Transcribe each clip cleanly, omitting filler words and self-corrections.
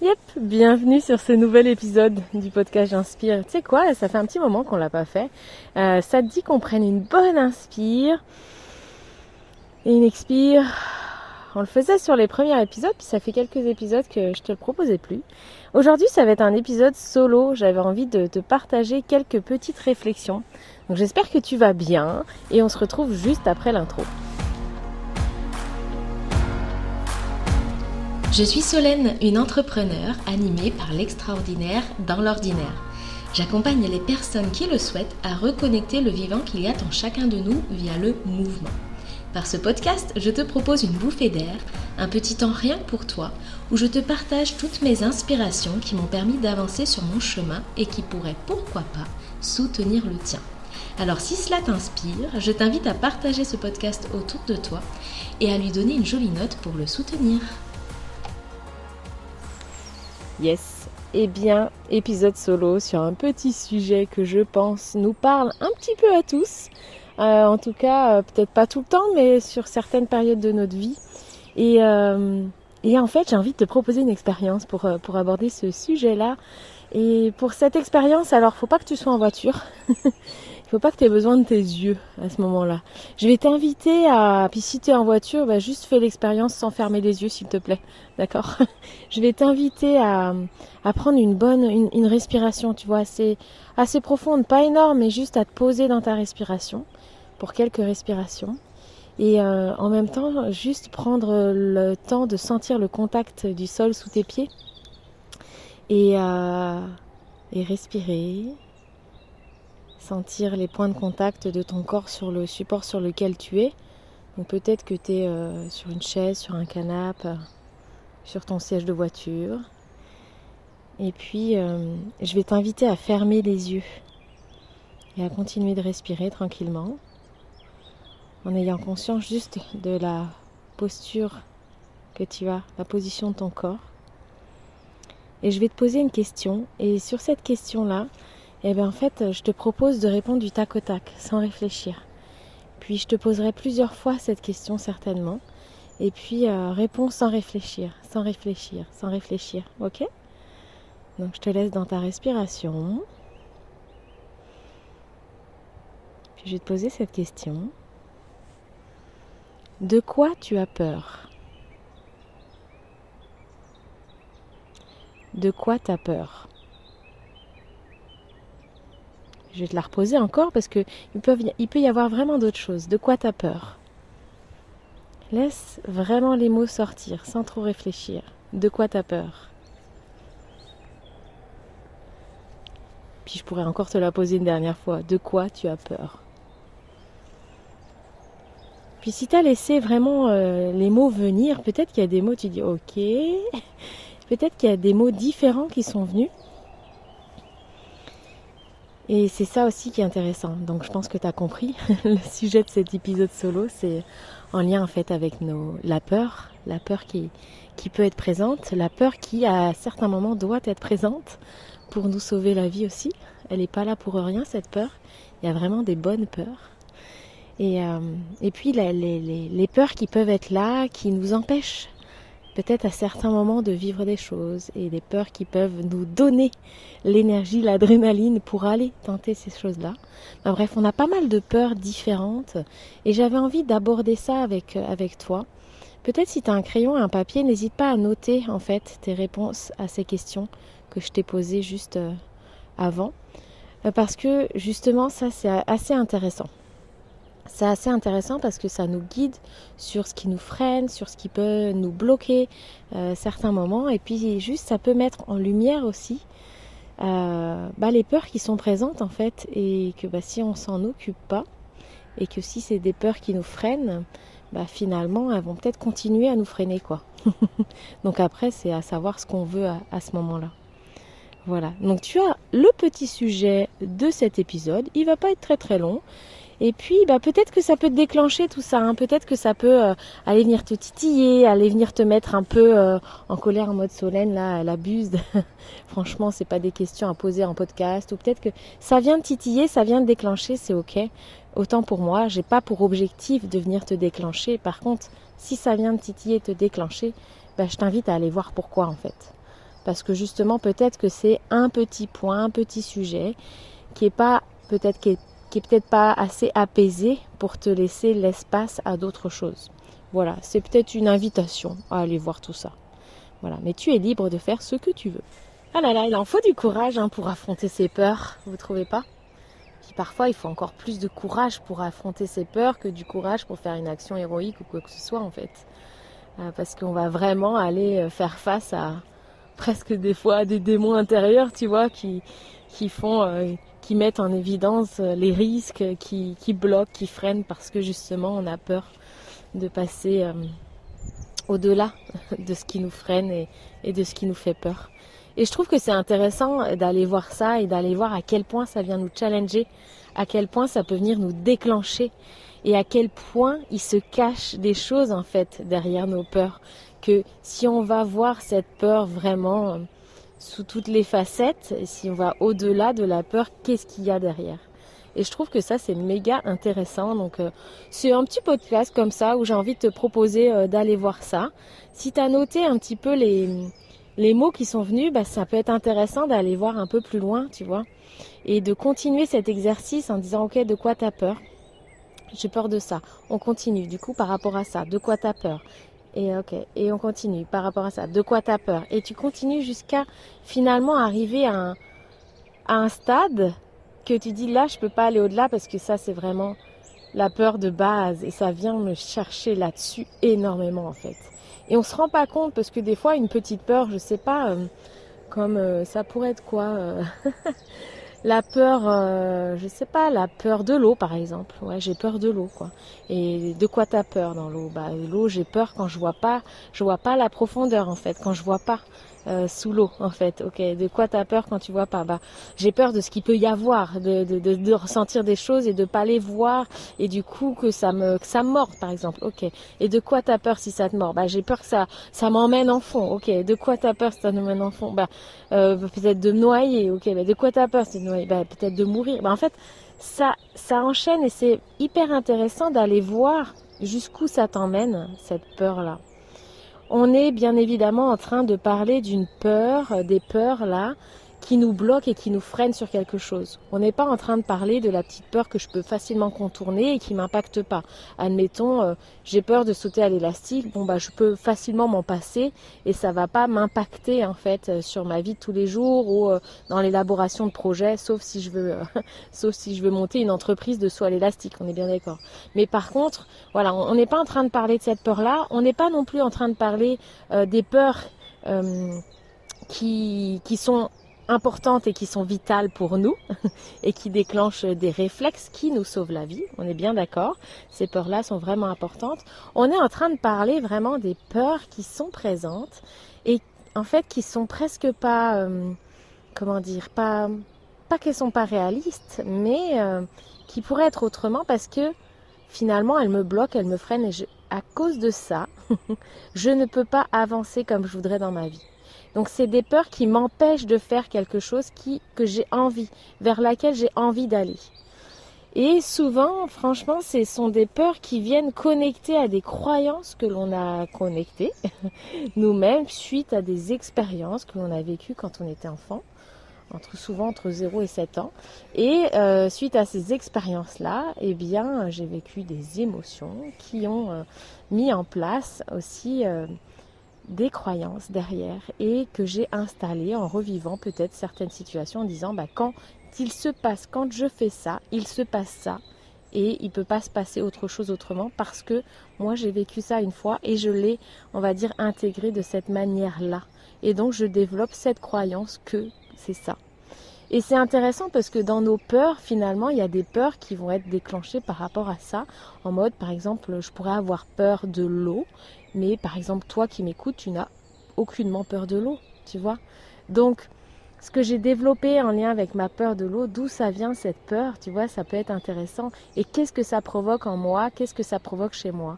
Yep, bienvenue sur ce nouvel épisode du podcast J'inspire. Tu sais quoi, ça fait un petit moment qu'on l'a pas fait. Ça te dit qu'on prenne une bonne inspire et une expire. On le faisait sur les premiers épisodes, puis ça fait quelques épisodes que je te le proposais plus. Aujourd'hui, ça va être un épisode solo. J'avais envie de te partager quelques petites réflexions. Donc j'espère que tu vas bien et on se retrouve juste après l'intro. Je suis Solène, une entrepreneure animée par l'extraordinaire dans l'ordinaire. J'accompagne les personnes qui le souhaitent à reconnecter le vivant qu'il y a en chacun de nous via le mouvement. Par ce podcast, je te propose une bouffée d'air, un petit temps rien que pour toi, où je te partage toutes mes inspirations qui m'ont permis d'avancer sur mon chemin et qui pourraient, pourquoi pas, soutenir le tien. Alors si cela t'inspire, je t'invite à partager ce podcast autour de toi et à lui donner une jolie note pour le soutenir. Yes, eh bien, épisode solo sur un petit sujet que je pense nous parle un petit peu à tous. En tout cas, peut-être pas tout le temps, mais sur certaines périodes de notre vie. Et en fait, j'ai envie de te proposer une expérience pour aborder ce sujet-là. Et pour cette expérience, alors, faut pas que tu sois en voiture. Il faut pas que tu aies besoin de tes yeux à ce moment-là. Je vais t'inviter à... Puis si tu es en voiture, juste fais l'expérience sans fermer les yeux, s'il te plaît. D'accord ? Je vais t'inviter à prendre une respiration, tu vois, assez profonde. Pas énorme, mais juste à te poser dans ta respiration. Pour quelques respirations. Et en même temps, juste prendre le temps de sentir le contact du sol sous tes pieds. Et respirer. Sentir les points de contact de ton corps sur le support sur lequel tu es. Donc peut-être que tu es sur une chaise, sur un canapé, sur ton siège de voiture. Et puis je vais t'inviter à fermer les yeux et à continuer de respirer tranquillement en ayant conscience juste de la posture que tu as, la position de ton corps. Et je vais te poser une question et sur cette question-là, en fait, je te propose de répondre du tac au tac, sans réfléchir. Puis je te poserai plusieurs fois cette question certainement. Et puis réponds sans réfléchir, sans réfléchir, sans réfléchir. Ok ? Donc je te laisse dans ta respiration. Puis je vais te poser cette question. De quoi tu as peur ? De quoi tu as peur ? Je vais te la reposer encore parce qu'il peut y avoir vraiment d'autres choses. De quoi tu as peur ? Laisse vraiment les mots sortir sans trop réfléchir. De quoi tu as peur ? Puis je pourrais encore te la poser une dernière fois. De quoi tu as peur ? Puis si tu as laissé vraiment les mots venir, peut-être qu'il y a des mots, tu dis ok. Peut-être qu'il y a des mots différents qui sont venus. Et c'est ça aussi qui est intéressant. Donc je pense que tu as compris. Le sujet de cet épisode solo, c'est en lien en fait avec la peur qui peut être présente, la peur qui à certains moments doit être présente pour nous sauver la vie aussi. Elle n'est pas là pour rien cette peur. Il y a vraiment des bonnes peurs. Et puis les peurs qui peuvent être là, qui nous empêchent peut-être à certains moments de vivre des choses et des peurs qui peuvent nous donner l'énergie, l'adrénaline pour aller tenter ces choses-là. Bref, on a pas mal de peurs différentes et j'avais envie d'aborder ça avec toi. Peut-être si tu as un crayon et un papier, n'hésite pas à noter en fait tes réponses à ces questions que je t'ai posées juste avant. Parce que justement ça c'est assez intéressant. C'est assez intéressant parce que ça nous guide sur ce qui nous freine, sur ce qui peut nous bloquer certains moments. Et puis juste, ça peut mettre en lumière aussi les peurs qui sont présentes en fait. Et que si on s'en occupe pas, et que si c'est des peurs qui nous freinent, finalement, elles vont peut-être continuer à nous freiner, quoi. Donc après, c'est à savoir ce qu'on veut à ce moment-là. Voilà. Donc tu as le petit sujet de cet épisode. Il va pas être très très long. Et puis, peut-être que ça peut te déclencher tout ça. Hein. Peut-être que ça peut aller venir te titiller, aller venir te mettre un peu en colère en mode Solène, là, elle abuse. Franchement, c'est pas des questions à poser en podcast. Ou peut-être que ça vient de titiller, ça vient de déclencher, c'est ok. Autant pour moi, j'ai pas pour objectif de venir te déclencher. Par contre, si ça vient de titiller et te déclencher, je t'invite à aller voir pourquoi en fait. Parce que justement, peut-être que c'est un petit point, un petit sujet qui est peut-être pas assez apaisé pour te laisser l'espace à d'autres choses. Voilà, c'est peut-être une invitation à aller voir tout ça. Voilà, mais tu es libre de faire ce que tu veux. Ah là là, il en faut du courage pour affronter ses peurs, vous trouvez pas? Puis parfois, il faut encore plus de courage pour affronter ses peurs que du courage pour faire une action héroïque ou quoi que ce soit en fait. Parce qu'on va vraiment aller faire face à presque des fois des démons intérieurs, tu vois, qui mettent en évidence les risques, qui bloquent, qui freinent parce que justement on a peur de passer au-delà de ce qui nous freine et de ce qui nous fait peur. Et je trouve que c'est intéressant d'aller voir ça et d'aller voir à quel point ça vient nous challenger, à quel point ça peut venir nous déclencher et à quel point il se cache des choses en fait derrière nos peurs. Que si on va voir cette peur vraiment sous toutes les facettes, si on va au-delà de la peur, qu'est-ce qu'il y a derrière? Et je trouve que ça c'est méga intéressant. Donc c'est un petit podcast comme ça où j'ai envie de te proposer d'aller voir ça. Si tu as noté un petit peu les mots qui sont venus, ça peut être intéressant d'aller voir un peu plus loin, tu vois. Et de continuer cet exercice en disant ok, de quoi tu as peur? J'ai peur de ça. On continue du coup par rapport à ça. De quoi tu as peur? Et ok, et on continue par rapport à ça. De quoi tu as peur? Et tu continues jusqu'à finalement arriver à un stade que tu dis là je peux pas aller au-delà parce que ça c'est vraiment la peur de base et ça vient me chercher là-dessus énormément en fait. Et on se rend pas compte parce que des fois une petite peur, je sais pas, comme ça pourrait être quoi la peur, je sais pas, la peur de l'eau par exemple. Ouais, j'ai peur de l'eau quoi. Et de quoi t'as peur dans l'eau? L'eau, j'ai peur quand je vois pas la profondeur en fait, quand je vois pas sous l'eau en fait. Ok, de quoi t'as peur quand tu vois pas? J'ai peur de ce qu'il peut y avoir, de ressentir des choses et de pas les voir et du coup que ça me morde par exemple. Ok. Et de quoi t'as peur si ça te mord? J'ai peur que ça m'emmène en fond. Ok. De quoi t'as peur si ça m'emmène en fond? Peut-être de me noyer. Ok. De quoi t'as peur si de noyer? Peut-être de mourir. En fait, ça enchaîne et c'est hyper intéressant d'aller voir jusqu'où ça t'emmène cette peur là. On est bien évidemment en train de parler d'une peur, des peurs là, qui nous bloquent et qui nous freinent sur quelque chose. On n'est pas en train de parler de la petite peur que je peux facilement contourner et qui m'impacte pas. Admettons, j'ai peur de sauter à l'élastique, je peux facilement m'en passer et ça va pas m'impacter en fait sur ma vie de tous les jours ou dans l'élaboration de projets, sauf si je veux monter une entreprise de saut à l'élastique, on est bien d'accord. Mais par contre, voilà, on n'est pas en train de parler de cette peur-là, on n'est pas non plus en train de parler des peurs qui sont importantes et qui sont vitales pour nous et qui déclenchent des réflexes qui nous sauvent la vie, on est bien d'accord, ces peurs-là sont vraiment importantes. On est en train de parler vraiment des peurs qui sont présentes et en fait qui sont presque pas, pas qu'elles sont pas réalistes, mais qui pourraient être autrement parce que finalement elles me bloquent, elles me freinent et à cause de ça, je ne peux pas avancer comme je voudrais dans ma vie. Donc c'est des peurs qui m'empêchent de faire quelque chose que j'ai envie, vers laquelle j'ai envie d'aller. Et souvent, franchement, ce sont des peurs qui viennent connecter à des croyances que l'on a connectées nous-mêmes suite à des expériences que l'on a vécues quand on était enfant, souvent entre 0 et 7 ans. Et suite à ces expériences-là, j'ai vécu des émotions qui ont mis en place aussi des croyances derrière et que j'ai installées en revivant peut-être certaines situations en disant quand je fais ça, il se passe ça et il ne peut pas se passer autre chose autrement parce que moi j'ai vécu ça une fois et je l'ai, on va dire, intégré de cette manière-là. Et donc je développe cette croyance que c'est ça. Et c'est intéressant parce que dans nos peurs, finalement, il y a des peurs qui vont être déclenchées par rapport à ça. En mode, par exemple, je pourrais avoir peur de l'eau, mais par exemple, toi qui m'écoutes, tu n'as aucunement peur de l'eau, tu vois. Donc, ce que j'ai développé en lien avec ma peur de l'eau, d'où ça vient cette peur, tu vois, ça peut être intéressant. Et qu'est-ce que ça provoque en moi? Qu'est-ce que ça provoque chez moi?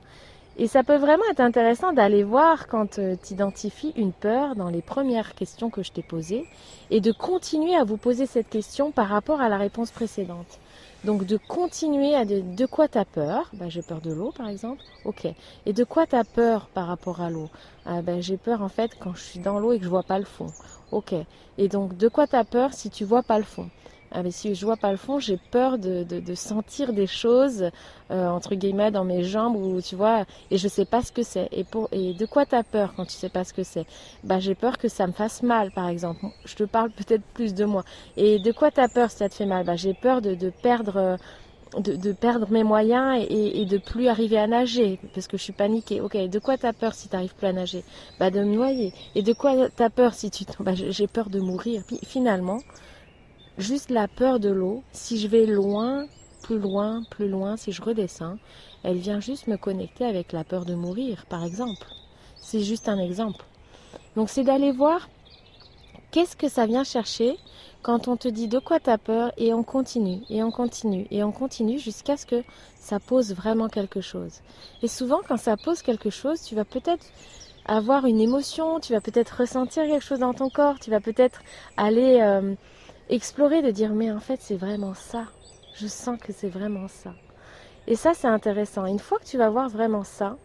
Et ça peut vraiment être intéressant d'aller voir quand tu identifies une peur dans les premières questions que je t'ai posées et de continuer à vous poser cette question par rapport à la réponse précédente. Donc de continuer à de quoi tu as peur. J'ai peur de l'eau par exemple. Ok. Et de quoi tu as peur par rapport à l'eau? J'ai peur en fait quand je suis dans l'eau et que je vois pas le fond. Ok. Et donc de quoi tu as peur si tu vois pas le fond? Mais si je vois pas le fond, j'ai peur de sentir des choses entre guillemets dans mes jambes ou tu vois, et je sais pas ce que c'est. Et de quoi tu as peur quand tu sais pas ce que c'est? J'ai peur que ça me fasse mal par exemple. Je te parle peut-être plus de moi. Et de quoi tu as peur si ça te fait mal? J'ai peur de perdre de perdre mes moyens et de plus arriver à nager parce que je suis paniquée. Ok, de quoi t'as peur si t'arrives plus à nager? De me noyer. Et de quoi t'as peur si tu tombes? J'ai peur de mourir. Puis finalement, juste la peur de l'eau, si je vais loin, plus loin, si je redescends, elle vient juste me connecter avec la peur de mourir, par exemple. C'est juste un exemple. Donc c'est d'aller voir qu'est-ce que ça vient chercher quand on te dit de quoi tu as peur et on continue, et on continue, et on continue jusqu'à ce que ça pose vraiment quelque chose. Et souvent, quand ça pose quelque chose, tu vas peut-être avoir une émotion, tu vas peut-être ressentir quelque chose dans ton corps, tu vas peut-être aller explorer, de dire mais en fait c'est vraiment ça, je sens que c'est vraiment ça. Et ça c'est intéressant. Une fois que tu vas voir vraiment ça,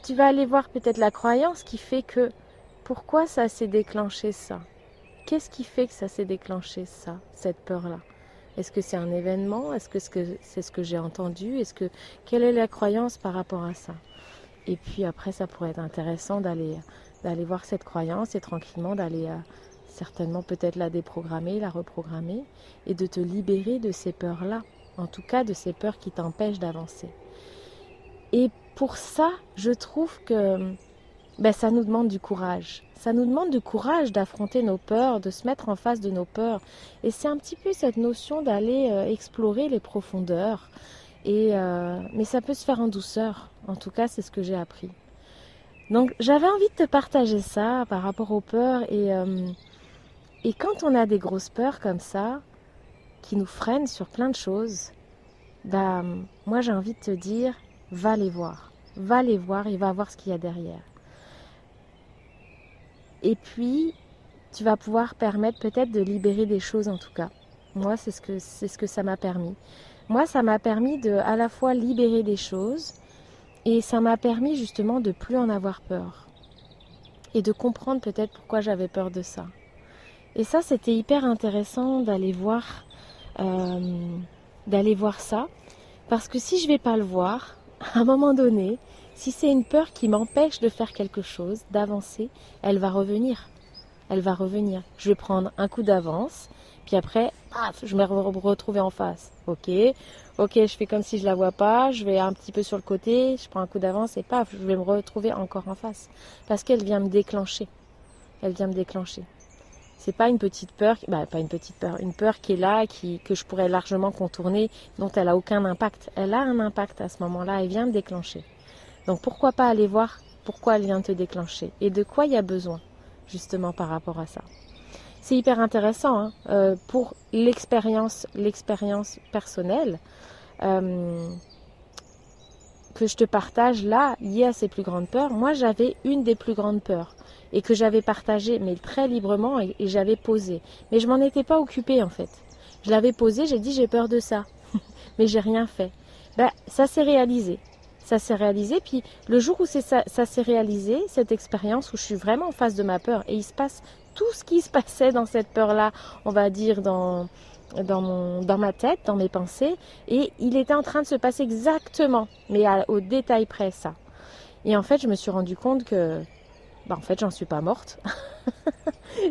tu vas aller voir peut-être la croyance qui fait que pourquoi ça s'est déclenché ça. Qu'est-ce qui fait que ça s'est déclenché ça, cette peur-là? Est-ce que c'est un événement? Est-ce que c'est ce que j'ai entendu? Quelle est la croyance par rapport à ça? Et puis après, ça pourrait être intéressant d'aller voir cette croyance et tranquillement d'aller certainement peut-être la déprogrammer, la reprogrammer et de te libérer de ces peurs-là. En tout cas, de ces peurs qui t'empêchent d'avancer. Et pour ça, je trouve que ça nous demande du courage. Ça nous demande du courage d'affronter nos peurs, de se mettre en face de nos peurs. Et c'est un petit peu cette notion d'aller explorer les profondeurs. Mais ça peut se faire en douceur. En tout cas, c'est ce que j'ai appris. Donc, j'avais envie de te partager ça par rapport aux peurs. Et quand on a des grosses peurs comme ça, qui nous freinent sur plein de choses, moi j'ai envie de te dire, va les voir. Va les voir et va voir ce qu'il y a derrière. Et puis, tu vas pouvoir permettre peut-être de libérer des choses en tout cas. Moi, c'est ce que ça m'a permis. Moi, ça m'a permis de à la fois libérer des choses et ça m'a permis justement de plus en avoir peur. Et de comprendre peut-être pourquoi j'avais peur de ça. Et ça, c'était hyper intéressant d'aller voir ça. Parce que si je ne vais pas le voir, à un moment donné, si c'est une peur qui m'empêche de faire quelque chose, d'avancer, elle va revenir. Elle va revenir. Je vais prendre un coup d'avance, puis après, paf, je vais me retrouver en face. Ok, je fais comme si je la vois pas, je vais un petit peu sur le côté, je prends un coup d'avance et paf, je vais me retrouver encore en face. Parce qu'elle vient me déclencher. Elle vient me déclencher. C'est pas une petite peur, pas une petite peur, une peur qui est là, que je pourrais largement contourner, dont elle a aucun impact. Elle a un impact à ce moment-là, elle vient me déclencher. Donc pourquoi pas aller voir pourquoi elle vient te déclencher et de quoi il y a besoin, justement par rapport à ça. C'est hyper intéressant pour l'expérience personnelle que je te partage là, liée à ces plus grandes peurs. Moi, j'avais une des plus grandes peurs et que j'avais partagée, mais très librement et j'avais posé. Mais je m'en étais pas occupée en fait. Je l'avais posée, j'ai dit j'ai peur de ça, mais j'ai rien fait. Ça s'est réalisé. Ça s'est réalisé, puis le jour où ça s'est réalisé, cette expérience où je suis vraiment en face de ma peur, et il se passe tout ce qui se passait dans cette peur-là, on va dire dans ma tête, dans mes pensées, et il était en train de se passer exactement, mais au détail près ça. Et en fait, je me suis rendu compte que, en fait, j'en suis pas morte.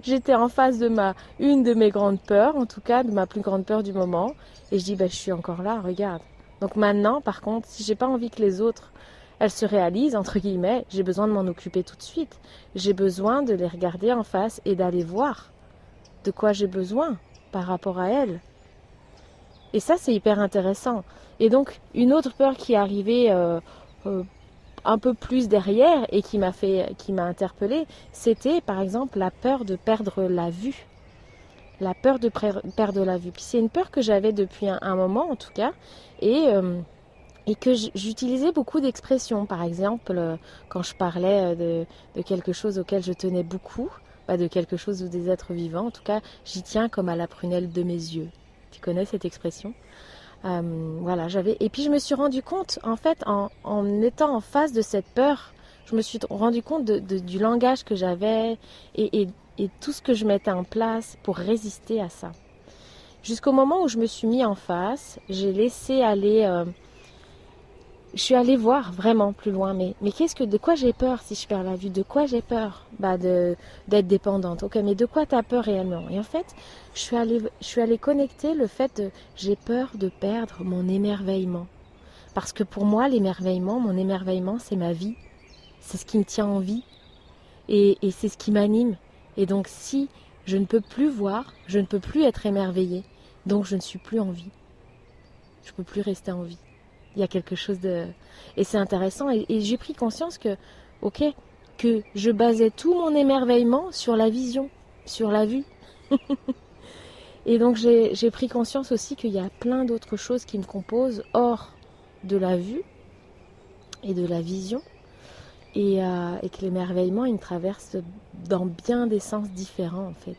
J'étais en face de une de mes grandes peurs, en tout cas, de ma plus grande peur du moment, et je dis, je suis encore là, regarde. Donc maintenant, par contre, si j'ai pas envie que les autres, elles se réalisent, entre guillemets, j'ai besoin de m'en occuper tout de suite. J'ai besoin de les regarder en face et d'aller voir de quoi j'ai besoin par rapport à elles. Et ça, c'est hyper intéressant. Et donc, une autre peur qui est arrivée un peu plus derrière et qui m'a interpellée, c'était par exemple la peur de perdre la vue. La peur de perdre la vue. Puis c'est une peur que j'avais depuis un moment en tout cas, et que j'utilisais beaucoup d'expressions. Par exemple, quand je parlais de quelque chose auquel je tenais beaucoup, de quelque chose ou des êtres vivants, en tout cas, j'y tiens comme à la prunelle de mes yeux, Tu connais cette expression. Voilà, et puis je me suis rendu compte, en fait, en étant en face de cette peur, je me suis rendu compte du langage que j'avais et tout ce que je mettais en place pour résister à ça. Jusqu'au moment où je me suis mis en face, j'ai laissé aller... je suis allée voir vraiment plus loin, mais de quoi j'ai peur si je perds la vue? De quoi j'ai peur? D'être dépendante. Ok, mais de quoi tu as peur réellement? Et en fait, je suis allée connecter le fait de j'ai peur de perdre mon émerveillement. Parce que pour moi, mon émerveillement, c'est ma vie. C'est ce qui me tient en vie. Et c'est ce qui m'anime. Et donc, si je ne peux plus voir, je ne peux plus être émerveillée. Donc, je ne suis plus en vie. Je ne peux plus rester en vie. Il y a quelque chose de... Et c'est intéressant. Et j'ai pris conscience que, ok, que je basais tout mon émerveillement sur la vision, sur la vue. Et donc j'ai pris conscience aussi qu'il y a plein d'autres choses qui me composent hors de la vue et de la vision. Et que l'émerveillement, il me traverse dans bien des sens différents, en fait.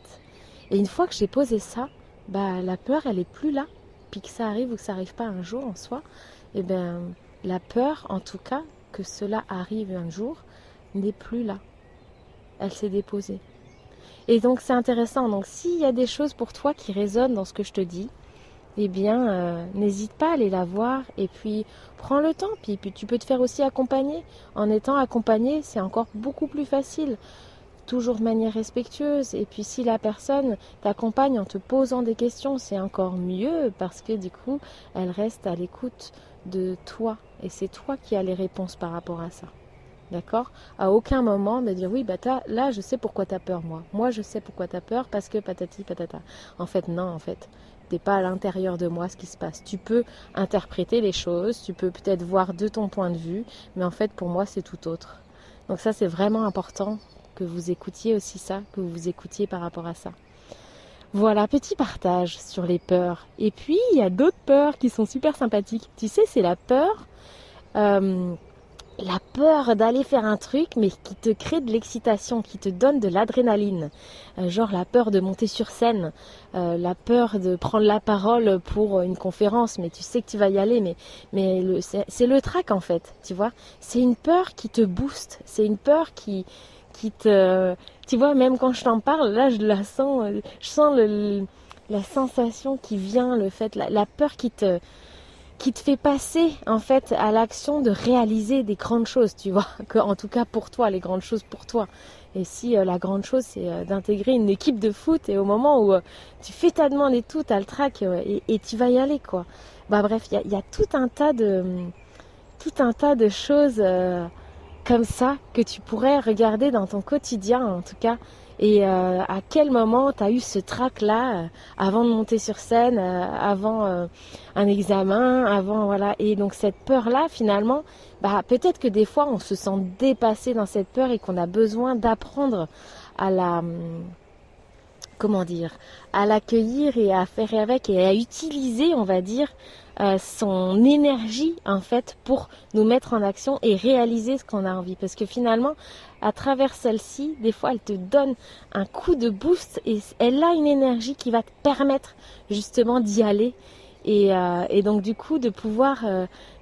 Et une fois que j'ai posé ça, la peur, elle est plus là. Puis que ça arrive ou que ça arrive pas un jour en soi, eh bien, la peur, en tout cas, que cela arrive un jour, n'est plus là. Elle s'est déposée. Et donc, c'est intéressant. Donc, s'il y a des choses pour toi qui résonnent dans ce que je te dis, eh bien, n'hésite pas à aller la voir et puis prends le temps. Puis tu peux te faire aussi accompagner. En étant accompagné, c'est encore beaucoup plus facile. Toujours de manière respectueuse. Et puis si la personne t'accompagne en te posant des questions, c'est encore mieux parce que du coup, elle reste à l'écoute de toi. Et c'est toi qui as les réponses par rapport à ça. D'accord? À aucun moment de dire oui, là je sais pourquoi tu as peur, moi. Moi je sais pourquoi tu as peur parce que patati patata. En fait, non, en fait. T'es pas à l'intérieur de moi ce qui se passe. Tu peux interpréter les choses, tu peux peut-être voir de ton point de vue, mais en fait pour moi c'est tout autre. Donc ça c'est vraiment important que vous écoutiez aussi ça, que vous vous écoutiez par rapport à ça. Voilà, petit partage sur les peurs. Et puis il y a d'autres peurs qui sont super sympathiques. Tu sais, c'est la peur d'aller faire un truc, mais qui te crée de l'excitation, qui te donne de l'adrénaline. Genre la peur de monter sur scène, la peur de prendre la parole pour une conférence, mais tu sais que tu vas y aller, c'est le trac en fait, tu vois. C'est une peur qui te booste, c'est une peur qui te... Tu vois, même quand je t'en parle, là je la sens, je sens la sensation qui vient, le fait, la peur qui te fait passer en fait à l'action de réaliser des grandes choses, tu vois, que en tout cas pour toi, les grandes choses pour toi. Et si la grande chose c'est d'intégrer une équipe de foot et au moment où tu fais ta demande et tout, t'as le trac et tu vas y aller quoi. Bref, il y a tout un tas de choses comme ça que tu pourrais regarder dans ton quotidien en tout cas. Et à quel moment tu as eu ce trac-là avant de monter sur scène, avant un examen, avant voilà. Et donc cette peur-là, finalement, peut-être que des fois on se sent dépassé dans cette peur et qu'on a besoin d'apprendre à à l'accueillir et à faire avec et à utiliser, on va dire, son énergie en fait pour nous mettre en action et réaliser ce qu'on a envie. Parce que finalement, à travers celle-ci, des fois, elle te donne un coup de boost et elle a une énergie qui va te permettre justement d'y aller. Et donc du coup de pouvoir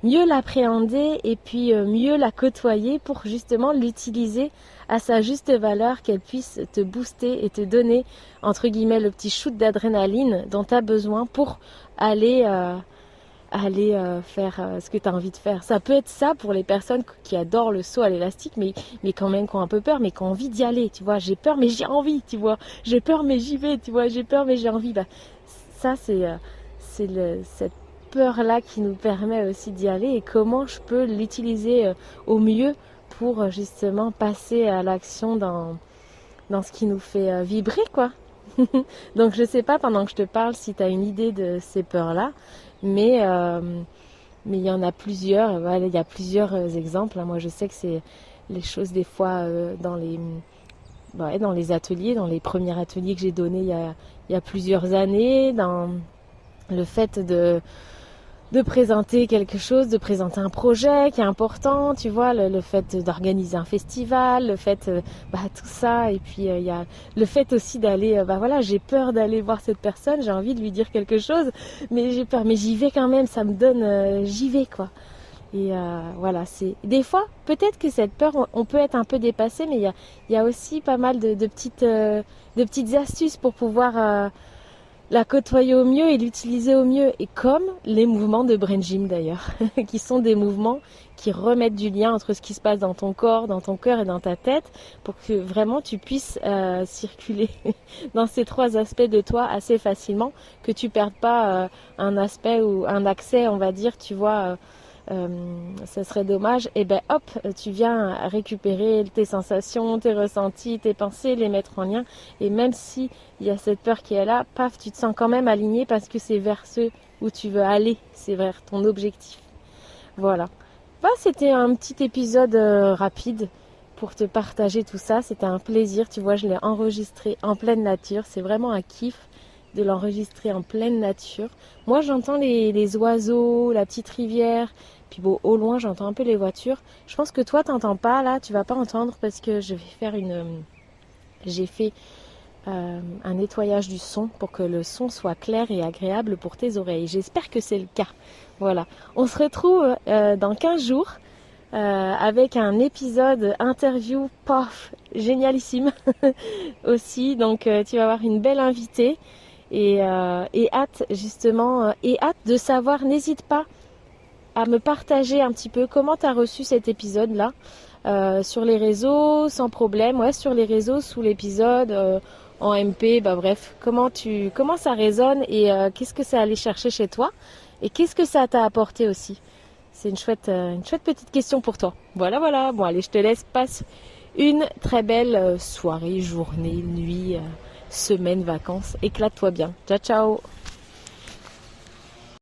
mieux l'appréhender et puis mieux la côtoyer pour justement l'utiliser à sa juste valeur, qu'elle puisse te booster et te donner entre guillemets le petit shoot d'adrénaline dont tu as besoin pour aller faire ce que tu as envie de faire. Ça peut être ça pour les personnes qui adorent le saut à l'élastique, mais quand même qui ont un peu peur, mais qui ont envie d'y aller, tu vois. J'ai peur, mais j'ai envie, tu vois. J'ai peur, mais j'y vais, tu vois. J'ai peur, mais j'ai envie. Ça, c'est cette peur-là qui nous permet aussi d'y aller et comment je peux l'utiliser au mieux pour justement passer à l'action dans ce qui nous fait vibrer, quoi. Donc je sais pas pendant que je te parle si tu as une idée de ces peurs-là, mais il y en a plusieurs. Voilà, il y a plusieurs exemples. Moi je sais que c'est les choses des fois dans les ateliers, dans les premiers ateliers que j'ai donnés il y a plusieurs années, dans le fait de présenter quelque chose, de présenter un projet qui est important, tu vois, le fait d'organiser un festival, le fait, tout ça, et puis il y a le fait aussi d'aller, j'ai peur d'aller voir cette personne, j'ai envie de lui dire quelque chose, mais j'ai peur, mais j'y vais quand même, ça me donne, j'y vais quoi. Et c'est des fois, peut-être que cette peur, on peut être un peu dépassé, mais il y a aussi pas mal de petites astuces pour pouvoir la côtoyer au mieux et l'utiliser au mieux, et comme les mouvements de Brain Gym d'ailleurs, qui sont des mouvements qui remettent du lien entre ce qui se passe dans ton corps, dans ton cœur et dans ta tête, pour que vraiment tu puisses circuler dans ces 3 aspects de toi assez facilement, que tu perdes pas un aspect ou un accès, on va dire, tu vois, ça serait dommage, et ben hop, tu viens récupérer tes sensations, tes ressentis, tes pensées, les mettre en lien, et même si il y a cette peur qui est là, paf, tu te sens quand même aligné parce que c'est vers ce où tu veux aller, c'est vers ton objectif. Voilà. C'était un petit épisode rapide pour te partager tout ça, c'était un plaisir, tu vois, je l'ai enregistré en pleine nature, c'est vraiment un kiff de l'enregistrer en pleine nature. Moi j'entends les oiseaux, la petite rivière, puis au loin j'entends un peu les voitures. Je pense que toi t'entends pas là, tu vas pas entendre parce que j'ai fait un nettoyage du son pour que le son soit clair et agréable pour tes oreilles. J'espère que c'est le cas. Voilà. On se retrouve dans 15 jours avec un épisode interview, génialissime aussi. Donc tu vas avoir une belle invitée. Et hâte justement, et hâte de savoir, n'hésite pas à me partager un petit peu comment tu as reçu cet épisode là, sur les réseaux, sans problème, sur les réseaux, sous l'épisode, en MP, bref, comment ça résonne et qu'est-ce que ça allait chercher chez toi et qu'est-ce que ça t'a apporté aussi. C'est une chouette petite question pour toi. Voilà, bon allez, je te laisse, passe une très belle soirée, journée, nuit, semaine, vacances, éclate-toi bien. Ciao, ciao.